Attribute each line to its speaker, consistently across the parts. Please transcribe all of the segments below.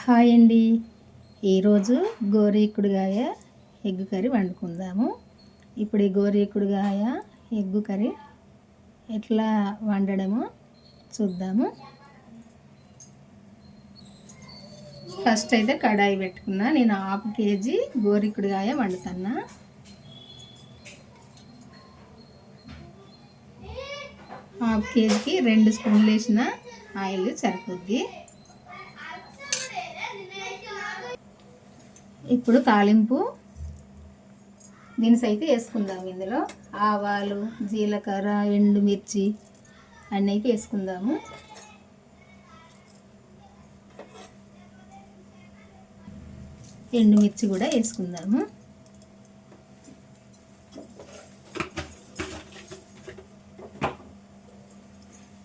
Speaker 1: Hi అండి. ఈరోజు గోరీకుడుగాయ egg curry వండుకుందాము. ఇప్పుడు ఈ గోరీకుడుగాయ ఎగ్ కర్రీ ఎట్లా వండడమో చూద్దాము. ఫస్ట్ అయితే కడాయి పెట్టుకున్నా. నేను 1/2 కేజీ గోరీకుడుగాయ వండుతున్నా. హాఫ్ కేజీకి 2 స్పూన్లు వేసిన ఆయిల్ సరిపోద్ది. ఇప్పుడు తాలింపు దినుసు అయితే వేసుకుందాము. ఇందులో ఆవాలు, జీలకర్ర, ఎండుమిర్చి అన్నీ అయితే వేసుకుందాము. ఎండుమిర్చి కూడా వేసుకుందాము.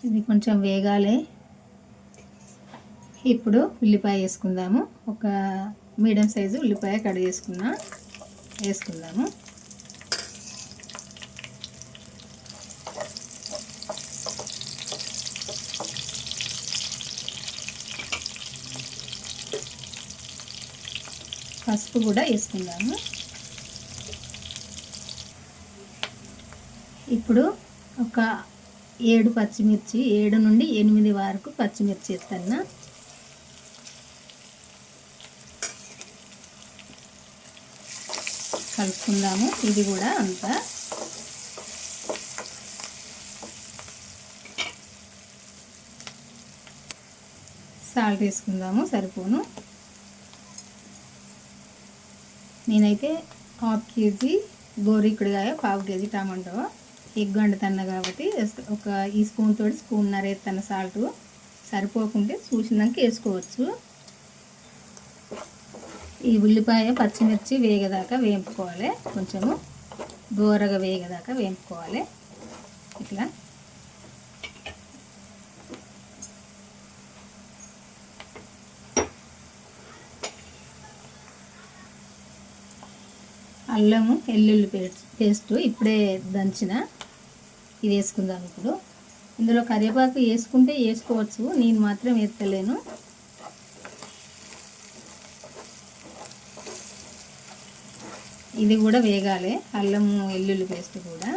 Speaker 1: ఇది కొంచెం వేగాలి. ఇప్పుడు ఉల్లిపాయ వేసుకుందాము. ఒక మీడియం సైజు ఉల్లిపాయ కడిగి వేసుకుందాము. పసుపు కూడా వేసుకుందాము. ఇప్పుడు ఒక 7 పచ్చిమిర్చి, 7 నుండి 8 వరకు పచ్చిమిర్చి వేస్తాను. కలుపుకుందాము. ఇది కూడా అంతా సాల్ట్ వేసుకుందాము సరిపోను. నేనైతే 1/2 కేజీ గోరీకుడుగాయ, 1/2 కేజీ టమాటో ఎగ్ వండుతున్నా కాబట్టి ఒక ఈ స్పూన్ తోటి స్పూన్నర వేస్తాను. సాల్ట్ సరిపోకుంటే చూసినాక వేసుకోవచ్చు. ఈ ఉల్లిపాయ పచ్చిమిర్చి వేగదాకా వేపుకోవాలి. కొంచెము దూరగా వేగదాకా వేపుకోవాలి. ఇట్లా అల్లము వెల్లుల్లి పేస్ట్ ఇప్పుడే దంచిన ఇది వేసుకుందాం. ఇప్పుడు ఇందులో కరివేపాకు వేసుకుంటే వేసుకోవచ్చు, నేను మాత్రం వేస్తలేను. ఇది కూడా వేగాలి. అల్లము వెల్లుల్లి పేస్ట్ కూడా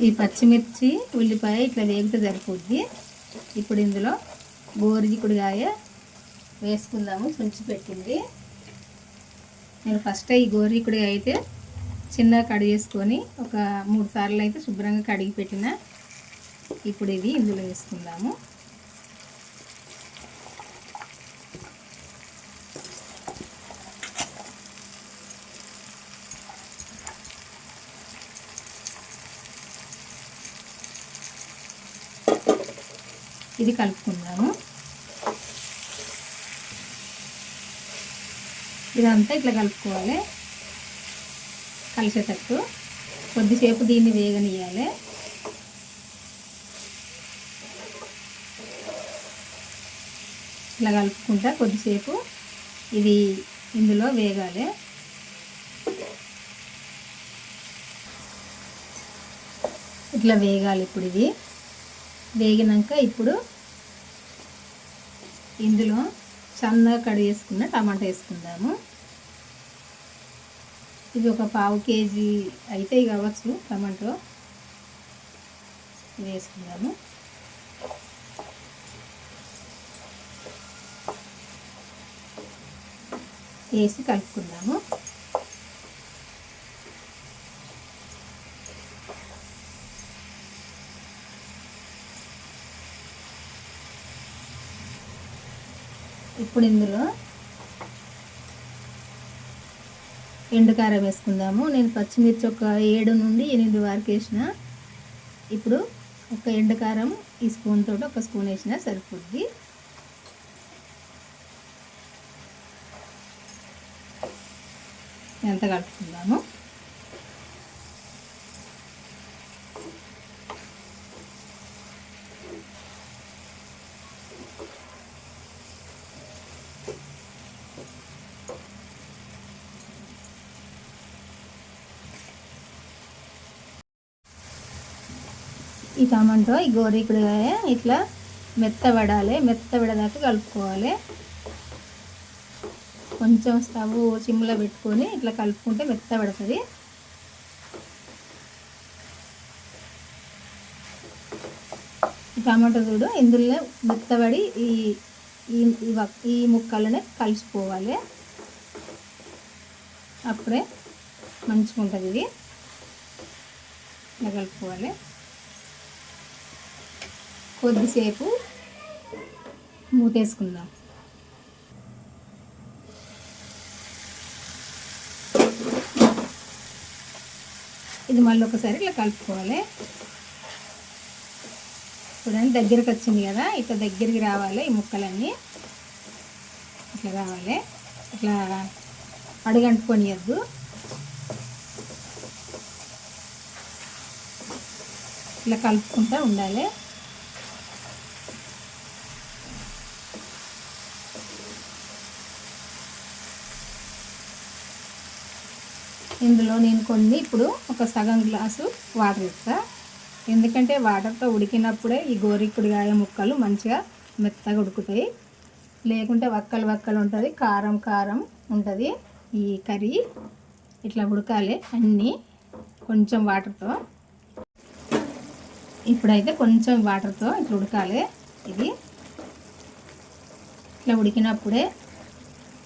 Speaker 1: ఈ పచ్చిమిర్చి ఉల్లిపాయ ఇట్లా వేగితే సరిపోద్ది. ఇప్పుడు ఇందులో గోరీకుడుగాయ వేసుకుందాము. తుంచి పెట్టింది. నేను ఫస్ట్ ఈ గోరీకుడుగాయ అయితే చిన్నగా కడిగి వేసుకొని ఒక 3 సార్లు అయితే శుభ్రంగా కడిగి పెట్టిన. ఇప్పుడు ఇది ఇందులో వేసుకుందాము. ఇది కలుపుకుందాము. ఇదంతా ఇట్లా కలుపుకోవాలి కలిసేటట్టు. కొద్దిసేపు దీన్ని వేగనియాలి. ఇట్లా కలుపుకుంటా కొద్దిసేపు ఇది ఇందులో వేగాలి. ఇట్లా వేగాలి. ఇప్పుడు ఇది వేగినాక ఇప్పుడు ఇందులో సన్నగా కడిగి వేసుకున్న టమాటా వేసుకుందాము. ఇది ఒక 1/2 కేజీ అయితే కావచ్చు టమాటో. ఇది వేసుకుందాము. వేసి కలుపుకుందాము. ఇప్పుడు ఇందులో ఎండుకారం వేసుకుందాము. నేను పచ్చిమిర్చి ఒక 7 నుండి 8 వరకు వేసిన. ఇప్పుడు ఒక ఎండుకారం ఈ స్పూన్ తోటి ఒక స్పూన్ వేసినా సరిపోద్ది. ఎంత కలుపుకుందాము. ఈ టమాటో ఈ గోరీకుడుగాయ ఇట్లా మెత్తబడేదాకా కలుపుకోవాలి. కొంచెం స్టవ్ సిమ్లో పెట్టుకొని ఇట్లా కలుపుకుంటే మెత్తబడుతుంది. ఈ టమాటో చూడు ఇందులో మెత్తబడి ఈ ముక్కలనే కలిసిపోవాలి. అప్పుడే మంచిగా ఉంటుంది. ఇది ఇలా కలుపుకోవాలి. కొద్దిసేపు మూతేసుకుందాం. ఇది మళ్ళీ ఒకసారి ఇట్లా కలుపుకోవాలి. చూడండి దగ్గరికి వచ్చింది కదా, ఇట్లా దగ్గరికి రావాలి. ఈ ముక్కలన్నీ ఇట్లా రావాలి. ఇట్లా అడుగంటుకొనియద్దు. ఇట్లా కలుపుకుంటూ ఉండాలి. ఇందులో నేను ఇప్పుడు ఒక సగం గ్లాసు వాటర్ ఇస్తా. ఎందుకంటే వాటర్తో ఉడికినప్పుడే ఈ గోరికుడుగాయ ముక్కలు మంచిగా మెత్తగా ఉడుకుతాయి. లేకుంటే వక్కలు ఉంటుంది, కారం ఉంటుంది. ఈ కర్రీ ఇట్లా ఉడకాలి అన్నీ కొంచెం వాటర్తో. ఇప్పుడైతే కొంచెం వాటర్తో ఇట్లా ఉడకాలి. ఇది ఇట్లా ఉడికినప్పుడే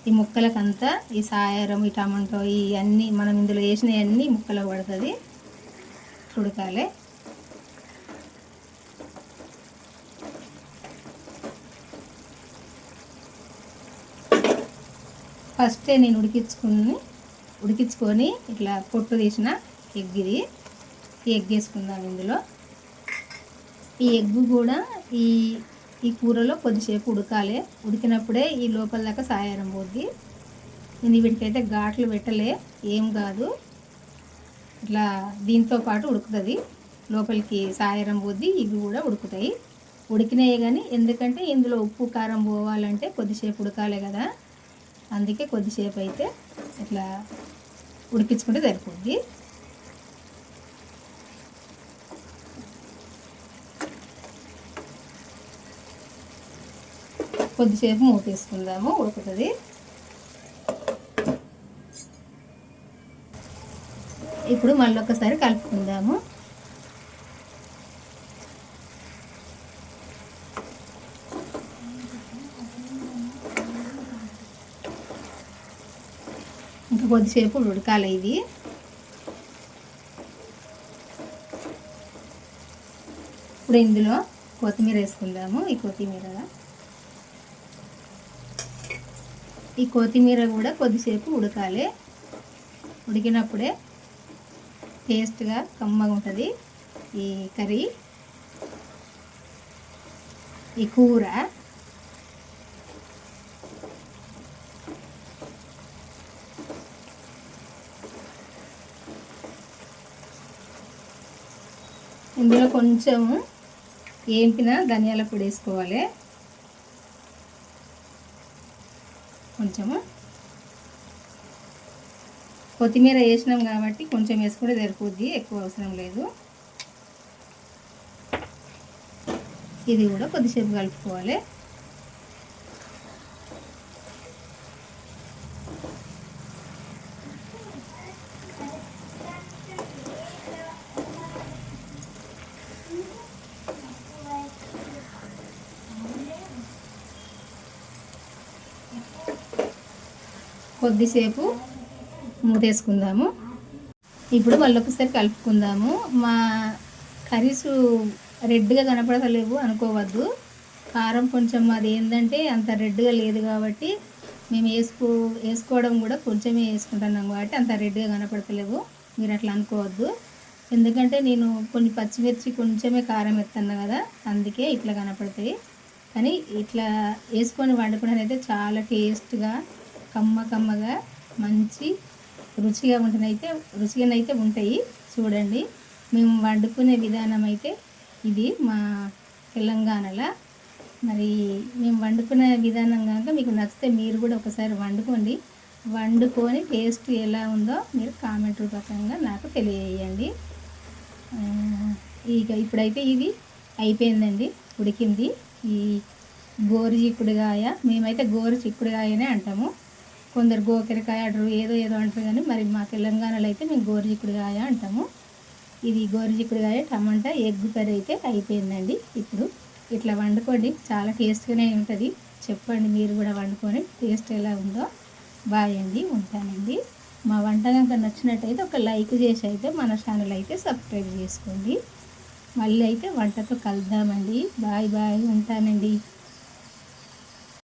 Speaker 1: ఈ ముక్కలకంతా ఈ సాయరం, ఈ టమాటో, ఇవన్నీ మనం ఇందులో వేసినవన్నీ ముక్కలకు పడుతుంది. ఉడకాలి. ఫస్టే నేను ఉడికించుకొని ఇట్లా పొట్టు తీసిన ఎగ్ ఇది. ఈ ఎగ్ వేసుకుందాం ఇందులో. ఈ ఎగ్ కూడా ఈ కూరలో కొద్దిసేపు ఉడకాలి. ఉడికినప్పుడే ఈ లోపల దాకా సాయారం పోద్ది. నేను వీటికైతే ఘాట్లు పెట్టలే, ఏం కాదు. ఇట్లా దీంతో పాటు ఉడుకుతుంది. లోపలికి సాయారం పోద్ది, ఇవి కూడా ఉడుకుతాయి. ఉడికినాయి కానీ ఎందుకంటే ఇందులో ఉప్పు కారం పోవాలంటే కొద్దిసేపు ఉడకాలి కదా, అందుకే కొద్దిసేపు అయితే ఇట్లా ఉడికించుకుంటే సరిపోద్ది. కొద్దిసేపు మూతేసుకుందాము, ఉడుకుతుంది. ఇప్పుడు మళ్ళీ ఒకసారి కలుపుకుందాము. ఇంకా కొద్దిసేపు ఉడకాలి ఇది. ఇప్పుడు ఇందులో కొత్తిమీర వేసుకుందాము. ఈ కొత్తిమీర కూడా కొద్దిసేపు ఉడకాలి. ఉడికినప్పుడే టేస్ట్గా కమ్మగా ఉంటుంది ఈ కర్రీ, ఈ కూర. ఇందులో కొంచెం ఏంపిన ధనియాల పొడి వేసుకోవాలి. కొంచెము కొత్తిమీర వేసినాం కాబట్టి కొంచెం వేసుకుంటే సరిపోద్ది, ఎక్కువ అవసరం లేదు. ఇది కూడా కొద్దిసేపు కలుపుకోవాలి. కొద్దిసేపు మూతేసుకుందాము. ఇప్పుడు మళ్ళీ ఒకసారి కలుపుకుందాము. మా కర్రీస్ రెడ్గా కనపడతలేవు అనుకోవద్దు. కారం కొంచెం అది ఏంటంటే అంత రెడ్గా లేదు కాబట్టి మేము వేసుకోవడం కూడా కొంచెమే వేసుకుంటున్నాం కాబట్టి అంత రెడ్గా కనపడతలేవు. మీరు అట్లా అనుకోవద్దు. ఎందుకంటే నేను కొన్ని పచ్చిమిర్చి కొంచెమే కారం ఎత్తున్నా కదా, అందుకే ఇట్లా కనపడతాయి. కానీ ఇట్లా వేసుకొని వండుకోవడం అయితే చాలా టేస్ట్గా కమ్మగా మంచి రుచిగానైతే ఉంటాయి. చూడండి, మేము వండుకునే విధానం అయితే ఇది మా తెలంగాణలో. మరి మేము వండుకునే విధానం కనుక మీకు నచ్చితే మీరు కూడా ఒకసారి వండుకొని టేస్ట్ ఎలా ఉందో మీరు కామెంట్ రూపకంగా నాకు తెలియజేయండి. ఇక ఇప్పుడైతే ఇది అయిపోయిందండి, ఉడికింది. ఈ గోరు చిక్కుడుకాయ, మేమైతే గోరు చిక్కుడుకాయనే అంటాము, కొందరు గోకరకాయ అంటారు, ఏదో ఏదో అంటారు, కానీ మరి మా తెలంగాణలో అయితే మేము గోరు చిక్కుడుకాయ అంటాము. ఇది గోరు చిక్కుడుకాయ టమాటా ఎగ్ కర్రీ అయితే అయిపోయిందండి. ఇప్పుడు ఇట్లా వండుకోండి, చాలా టేస్ట్గానే ఉంటుంది. చెప్పండి మీరు కూడా వండుకొని టేస్ట్ ఎలా ఉందో. బాయ్ అండి, ఉంటానండి. మా వంట కనుక నచ్చినట్టయితే ఒక లైక్ చేసి అయితే మన ఛానల్ అయితే సబ్స్క్రైబ్ చేసుకోండి. మళ్ళీ అయితే వంటతో కలుద్దామండి. బాయ్ బాయ్, ఉంటానండి.